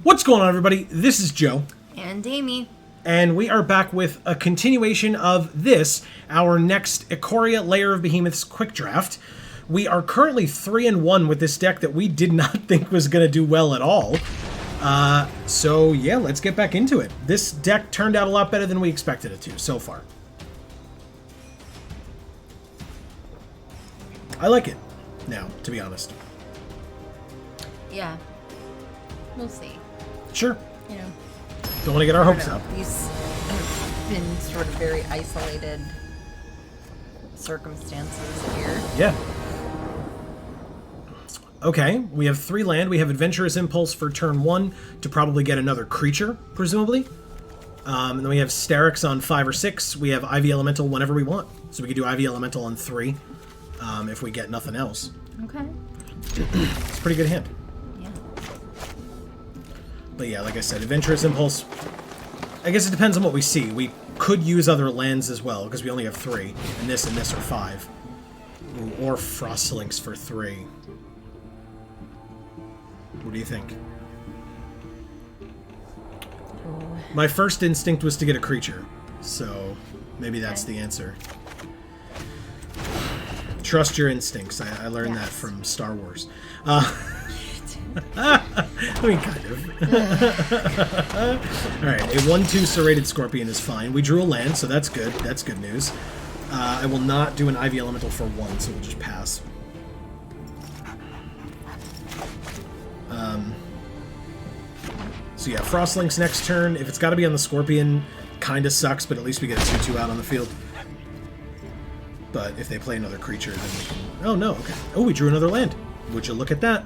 What's going on, everybody? This is Joe. And Amy. And we are back with a continuation of this, our next Ikoria Lair of Behemoths quick draft. We are currently 3-1 with this deck that we did not think was going to do well at all. So yeah, let's get back into it. This deck turned out a lot better than we expected it to so far. I like it now, to be honest. Yeah. We'll see. Sure. You know. Don't want to get our hopes up. These have been sort of very isolated circumstances here. Yeah. Okay, we have 3 land. We have Adventurous Impulse for turn 1 to probably get another creature, presumably. And then we have Sterix on 5 or 6. We have Ivy Elemental whenever we want. So we could do Ivy Elemental on 3 if we get nothing else. Okay. It's a pretty good hand. Yeah. But yeah, like I said, Adventurous Impulse, I guess it depends on what we see. We could use other lands as well, because we only have 3. And this are 5. Ooh, or Frostlinks for 3. What do you think? Ooh. My first instinct was to get a creature, so maybe that's the answer. Trust your instincts. I learned that from Star Wars. I mean, kind of. Alright, a 1/2 Serrated Scorpion is fine. We drew a land, so that's good. That's good news. I will not do an Ivy Elemental for 1, so we'll just pass. So yeah, Frostlinks next turn. If it's got to be on the Scorpion, kind of sucks, but at least we get a 2/2 out on the field. But if they play another creature, then we can... Oh, no, okay. Oh, we drew another land. Would you look at that?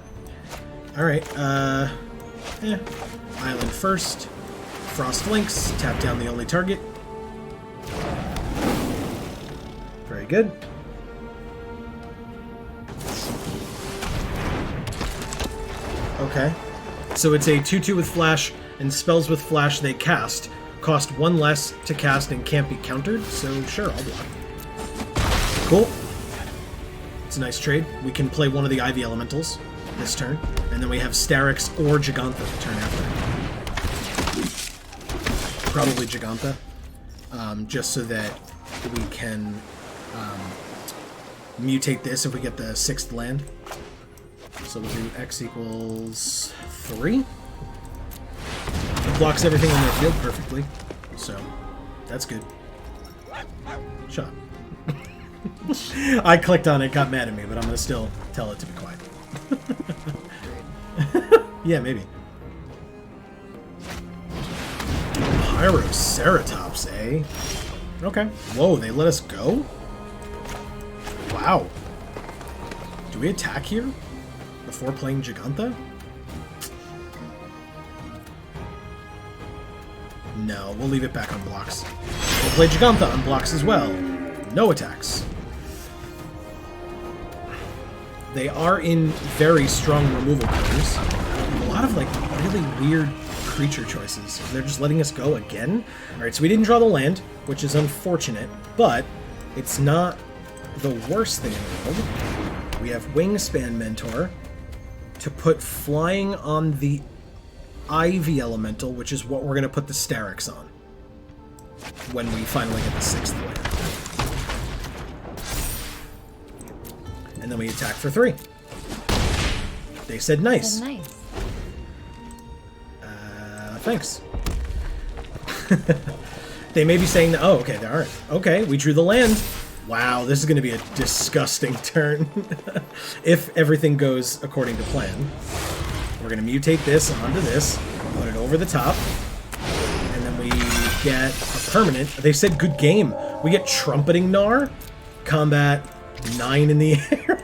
Alright, Island first. Frostlinks. Tap down the only target. Very good. Okay. So it's a 2/2 with Flash, and spells with Flash they cast cost 1 less to cast and can't be countered, so sure, I'll block. Cool. It's a nice trade. We can play one of the Ivy Elementals this turn, and then we have Sterix or Giganta the turn after. Probably Giganta, just so that we can mutate this if we get the 6th land. So we'll do X equals 3. It blocks everything on their field perfectly, so that's good. Shut up. I clicked on it, got mad at me, but I'm going to still tell it to be quiet. Yeah, maybe. Pyroceratops, eh? Okay. Whoa, they let us go? Wow. Do we attack here? Before playing Giganta? No, we'll leave it back on blocks. We'll play Giganta on blocks as well. No attacks. They are in very strong removal colors. A lot of, like, really weird creature choices. They're just letting us go again? Alright, so we didn't draw the land, which is unfortunate, but it's not the worst thing in the world. We have Wingspan Mentor to put flying on the Ivy Elemental, which is what we're going to put the Sterix on when we finally get the 6th land. And then we attack for 3. They said nice. That's nice. Thanks. They may be saying that. Oh, okay, they aren't. Okay, we drew the land. Wow, this is going to be a disgusting turn. If everything goes according to plan. We're going to mutate this onto this, put it over the top, and then we get a permanent. They said good game. We get Trumpeting Gnar, combat 9 in the air.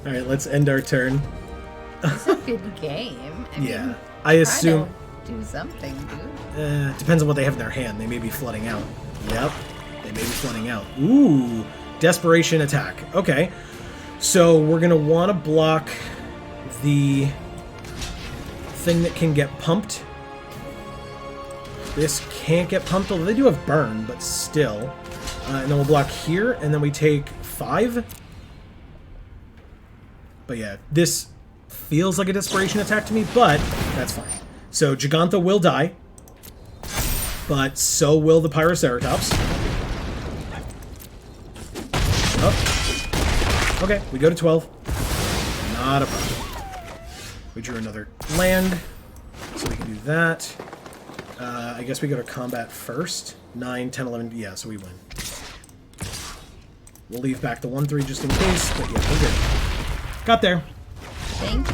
Alright, let's end our turn. It's a good game. I mean, I assume... do something, dude. Depends on what they have in their hand. They may be flooding out. Yep, they may be flooding out. Ooh, Desperation Attack. Okay, so we're going to want to block the thing that can get pumped. This can't get pumped, although they do have Burn, but still. And then we'll block here, and then we take 5. But yeah, this feels like a desperation attack to me, but that's fine. So Gigantha will die, but so will the Pyroceratops. Oh. Okay, we go to 12. Not a problem. We drew another land, so we can do that. I guess we go to combat first. 9, 10, 11, yeah, so we win. We'll leave back the 1-3 just in case, but yeah, we're good. Got there. Thank you,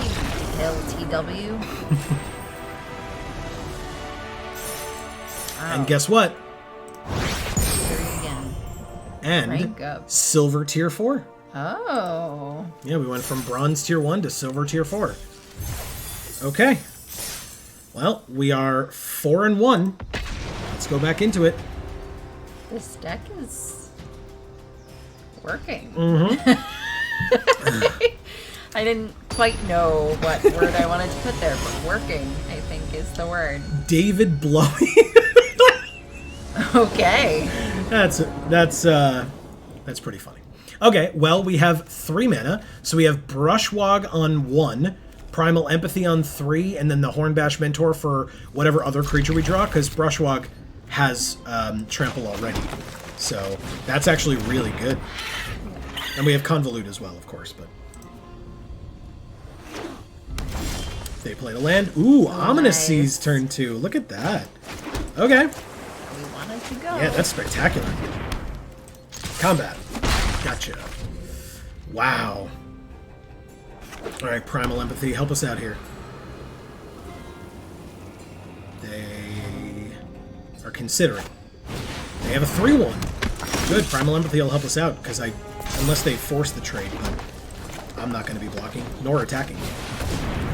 LTW. Wow. And guess what? Victory again. And Rank up. silver tier 4. Oh. Yeah, we went from bronze tier 1 to silver tier 4. Okay. Well, we are 4-1. Let's go back into it. This deck is working. Mm-hmm. I didn't quite know what word I wanted to put there, but working, I think, is the word. David Blowy. Okay. That's pretty funny. Okay, well, we have 3 mana. So we have Brushwog on 1, Primal Empathy on 3, and then the Hornbash Mentor for whatever other creature we draw, because Brushwog has Trample already. So that's actually really good. And we have Convolute as well, of course, but... They played a land. Ooh, Ominous nice. Seas turn 2. Look at that. Okay. We wanted to go. Yeah, that's spectacular. Combat. Gotcha. Wow. Alright, Primal Empathy, help us out here. They are considering. They have a 3-1. Good, Primal Empathy will help us out, because unless they force the trade, but I'm not going to be blocking, nor attacking.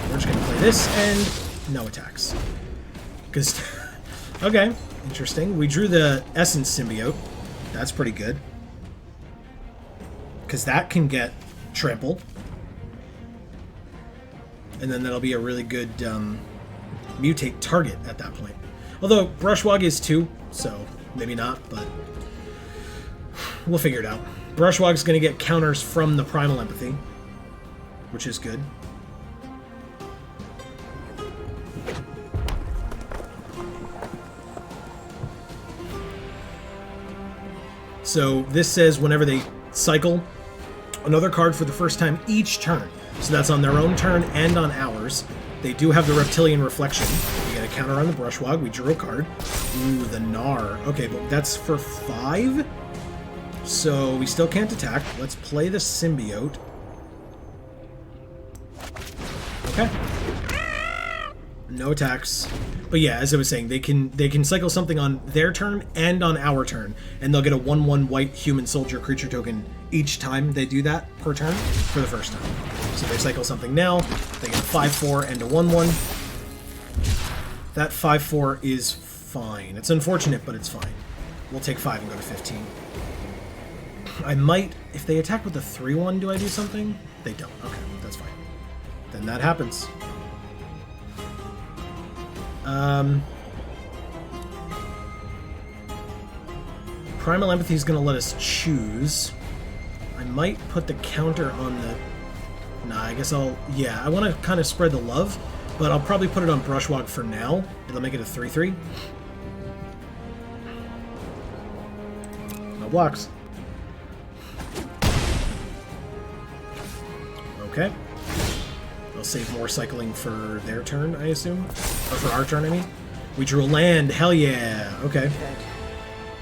We're just going to play this, and no attacks. Because, okay, interesting. We drew the Essence Symbiote. That's pretty good. Because that can get Trample. And then that'll be a really good mutate target at that point. Although Brushwog is 2, so maybe not, but we'll figure it out. Brushwog's going to get counters from the Primal Empathy, which is good. So this says whenever they cycle another card for the first time each turn. So that's on their own turn and on ours. They do have the Reptilian Reflection. We get a counter on the Brushwog. We drew a card. Ooh, the Gnar. Okay, but that's for 5. So we still can't attack. Let's play the Symbiote. Okay. No attacks. But yeah, as I was saying, they can cycle something on their turn and on our turn, and they'll get a 1/1 white human soldier creature token each time they do that per turn for the first time. So they cycle something now, they get a 5/4 and a 1/1. That 5/4 is fine. It's unfortunate, but it's fine. We'll take 5 and go to 15. I might, if they attack with a 3/1, do I do something? They don't. Okay, that's fine. Then that happens. Primal Empathy is going to let us choose. I might put the counter on the... Nah, I guess I'll... Yeah, I want to kind of spread the love, but I'll probably put it on Brushwog for now. It'll make it a 3/3. No blocks. Okay. They'll save more cycling for their turn, I assume. Or for our turn, I mean. We drew a land. Hell yeah. Okay.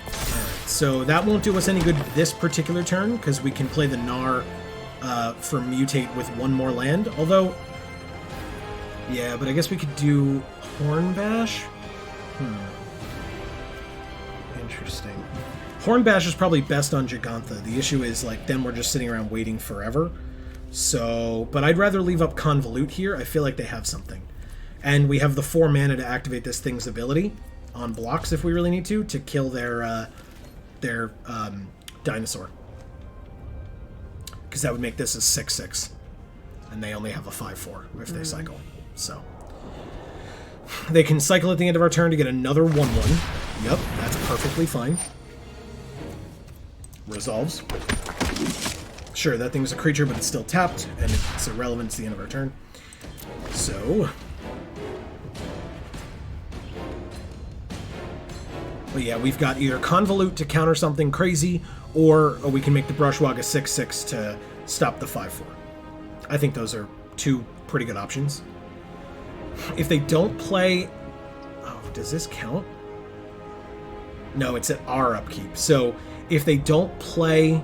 Alright, so that won't do us any good this particular turn, because we can play the Gnar for mutate with 1 more land. Although, yeah, but I guess we could do Hornbash? Interesting. Hornbash is probably best on Gigantha. The issue is, like, then we're just sitting around waiting forever. So, but I'd rather leave up Convolute here. I feel like they have something. And we have the 4 mana to activate this thing's ability on blocks if we really need to kill their dinosaur. Because that would make this a 6/6. And they only have a 5/4 if they cycle. So, they can cycle at the end of our turn to get another 1/1. Yep, that's perfectly fine. Resolves. Sure, that thing's a creature, but it's still tapped, and it's irrelevant to the end of our turn. So... But yeah, we've got either Convolute to counter something crazy, or we can make the Brushwog a 6/6 to stop the 5/4. I think those are two pretty good options. If they don't play... Oh, does this count? No, it's at our upkeep. So if they don't play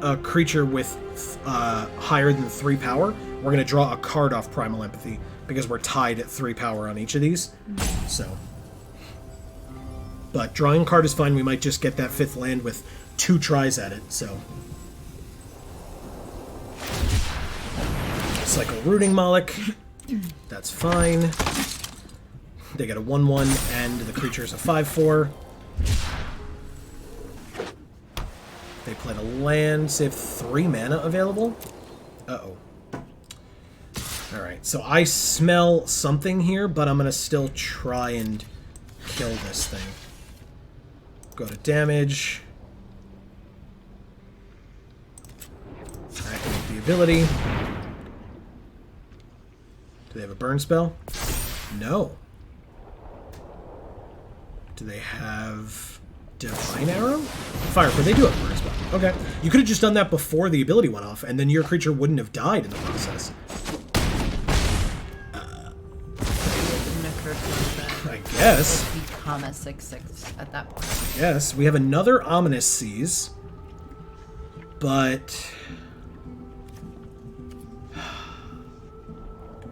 a creature with higher than 3 power, we're going to draw a card off Primal Empathy, because we're tied at 3 power on each of these. So... But drawing a card is fine. We might just get that 5th land with 2 tries at it, so... Cycle Rooting Moloch. That's fine. They get a 1/1, and the creature's a 5/4. They play the land, so they have 3 mana available. Uh-oh. Alright, so I smell something here, but I'm going to still try and kill this thing. Go to damage. Activate the ability. Do they have a burn spell? No. Do they have Divine Arrow? Fire, but they do have a burn spell. Okay. You could have just done that before the ability went off, and then your creature wouldn't have died in the process. I guess. Become a 6/6 at that point. Yes, we have another Ominous Seas, but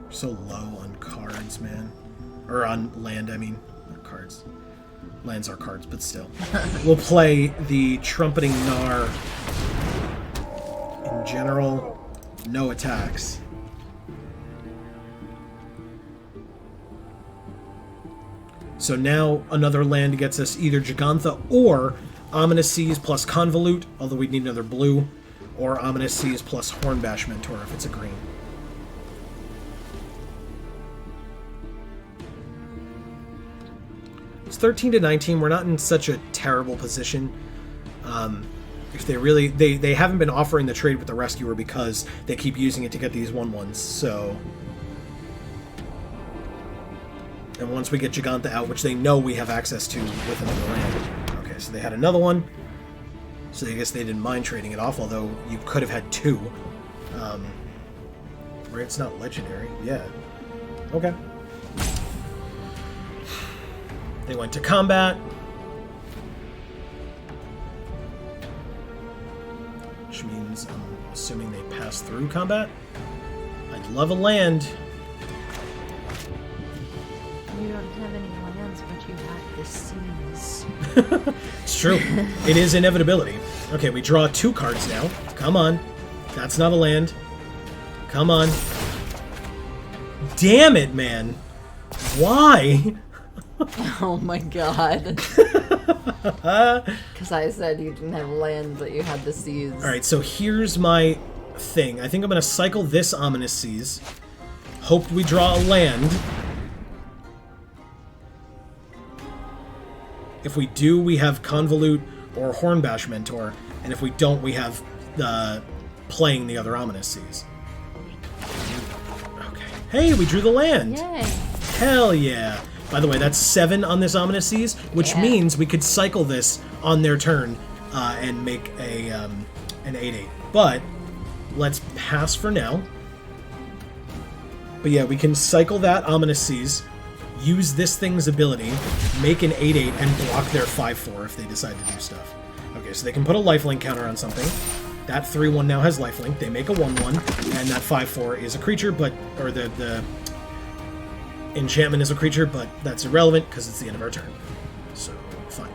we're so low on cards, man. Or on land, I mean. Not cards. Lands are cards, but still. We'll play the Trumpeting Gnar. In general, no attacks. So now another land gets us either Gigantha or Ominous Seas plus Convolute, although we'd need another blue, or Ominous Seas plus Hornbash Mentor if it's a green. It's 13 to 19. We're not in such a terrible position. If they really... They haven't been offering the trade with the Rescuer because they keep using it to get these 1/1s, so... And once we get Gigantha out, which they know we have access to with another land. Okay, so they had another one. So I guess they didn't mind trading it off, although you could have had 2. Where it's not legendary. Yeah. Okay. They went to combat. Which means I'm assuming they pass through combat. I'd love a land. You don't have any lands, but you have the seas. It's true. It is inevitability. Okay, we draw 2 cards now. Come on. That's not a land. Come on. Damn it, man. Why? Oh my god. Because I said you didn't have land, but you had the seas. Alright, so here's my thing. I think I'm going to cycle this Ominous Seas. Hope we draw a land. If we do, we have Convolute or Hornbash Mentor, and if we don't, we have playing the other Ominous Seas. Okay. Hey, we drew the land! Yay! Hell yeah! By the way, that's 7 on this Ominous Seas, which means we could cycle this on their turn and make a an 8/8. But let's pass for now. But yeah, we can cycle that Ominous Seas, use this thing's ability, make an 8/8, and block their 5/4 if they decide to do stuff. Okay, so they can put a lifelink counter on something. That 3/1 now has lifelink. They make a 1/1, and that 5/4 is a creature, but or the enchantment is a creature, but that's irrelevant because it's the end of our turn. So fine.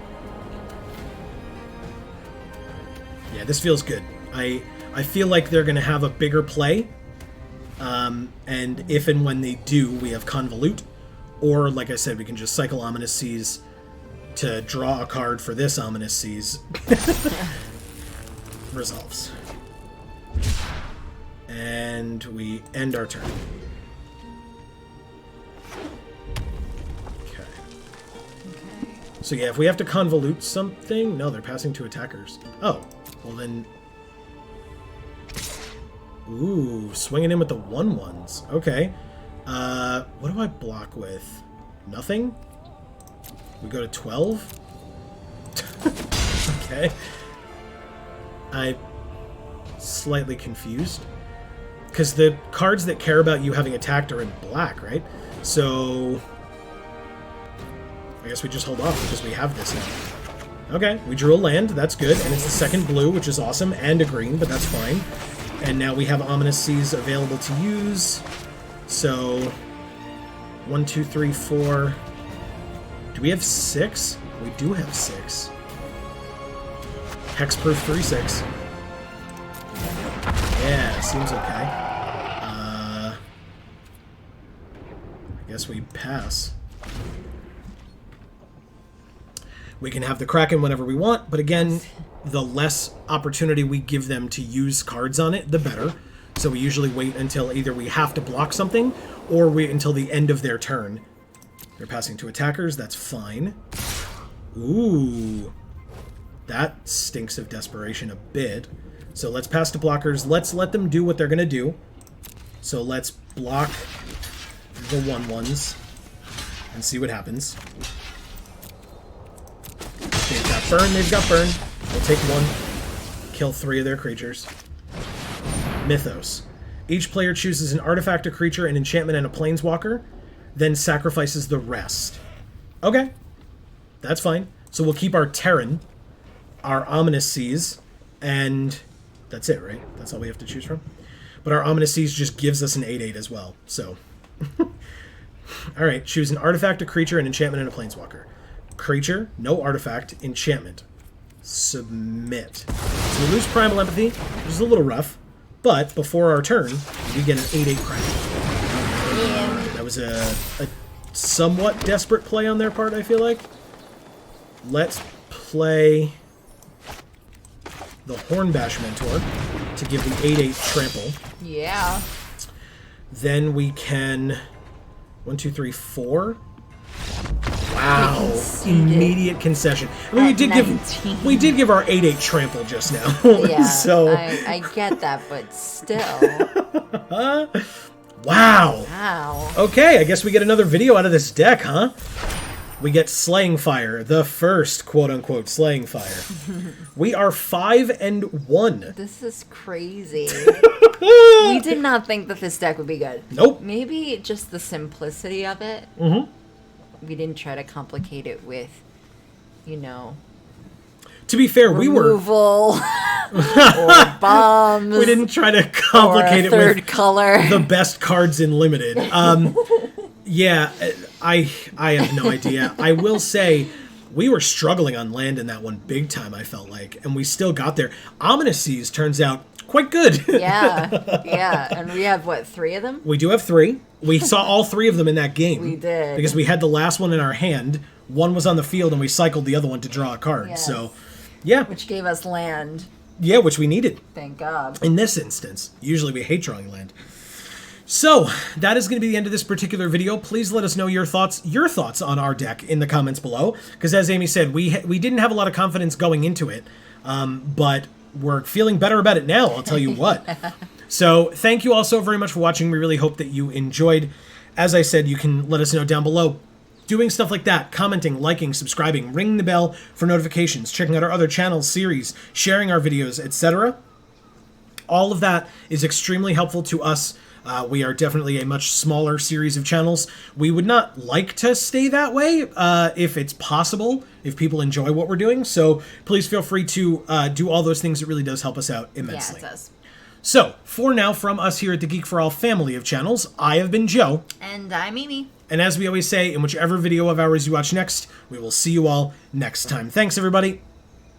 Yeah, this feels good. I feel like they're going to have a bigger play, and if and when they do, we have Convolute. Or, like I said, we can just cycle Ominous Seas to draw a card for this Ominous Seas. Resolves. And we end our turn. Okay. So yeah, if we have to Convolute something... No, they're passing to attackers. Oh, well then... Ooh, swinging in with the 1/1s. Okay. What do I block with? Nothing? We go to 12? Okay. I'm slightly confused. Because the cards that care about you having attacked are in black, right? So I guess we just hold off because we have this now. Okay, we drew a land, that's good, and it's the second blue, which is awesome, and a green, but that's fine. And now we have Ominous Seas available to use. So 1, 2, 3, 4. Do we have 6? We do have 6. Hexproof 3/6. Yeah, seems okay. I guess we pass. We can have the Kraken whenever we want, but again, the less opportunity we give them to use cards on it, the better. So we usually wait until either we have to block something, or wait until the end of their turn. They're passing to attackers, that's fine. Ooh. That stinks of desperation a bit. So let's pass to blockers. Let's let them do what they're going to do. So let's block the 1/1s and see what happens. They've got burn, they've got burn. We'll take 1. Kill 3 of their creatures. Mythos. Each player chooses an artifact, a creature, an enchantment, and a planeswalker, then sacrifices the rest. Okay. That's fine. So we'll keep our Terran, our Ominous Seas, and that's it, right? That's all we have to choose from. But our Ominous Seas just gives us an 8/8 as well, so. Alright, choose an artifact, a creature, an enchantment, and a planeswalker. Creature, no artifact, enchantment. Submit. So we lose Primal Empathy, which is a little rough, but before our turn, we get an 8/8 Kraken. That was a somewhat desperate play on their part, I feel like. Let's play the Hornbash Mentor to give the 8/8 trample. Yeah. Then we can 1, 2, 3, 4. Wow! Immediate concession. I mean, we did give our 8/8 trample just now. Yeah. So I get that, but still. Wow. Wow. Okay, I guess we get another video out of this deck, huh? We get Slaying Fire, the first quote-unquote Slaying Fire. We are 5-1. This is crazy. We did not think that this deck would be good. Nope. Maybe just the simplicity of it. Mm-hmm. We didn't try to complicate it with, you know, to be fair, removal or bombs. We didn't try to complicate or a third it with color. The best cards in Limited. Yeah, I have no idea. I will say we were struggling on land in that one big time, I felt like, and we still got there. Ominous Seas turns out quite good. Yeah. And we have, what, 3 of them? We do have 3. We saw all 3 of them in that game. We did. Because we had the last one in our hand, one was on the field, and we cycled the other one to draw a card. Yes. So, yeah. Which gave us land. Yeah, which we needed. Thank God. In this instance. Usually we hate drawing land. So, that is going to be the end of this particular video. Please let us know your thoughts on our deck in the comments below. Because as Amy said, we didn't have a lot of confidence going into it. But we're feeling better about it now, I'll tell you what. So, thank you all so very much for watching. We really hope that you enjoyed. As I said, you can let us know down below. Doing stuff like that, commenting, liking, subscribing, ringing the bell for notifications, checking out our other channels, series, sharing our videos, etc. All of that is extremely helpful to us. We are definitely a much smaller series of channels. We would not like to stay that way if it's possible, if people enjoy what we're doing. So please feel free to do all those things. It really does help us out immensely. Yeah, it does. So, for now, from us here at the Geek for All family of channels, I have been Joe. And I'm Amy. And as we always say, in whichever video of ours you watch next, we will see you all next time. Thanks, everybody.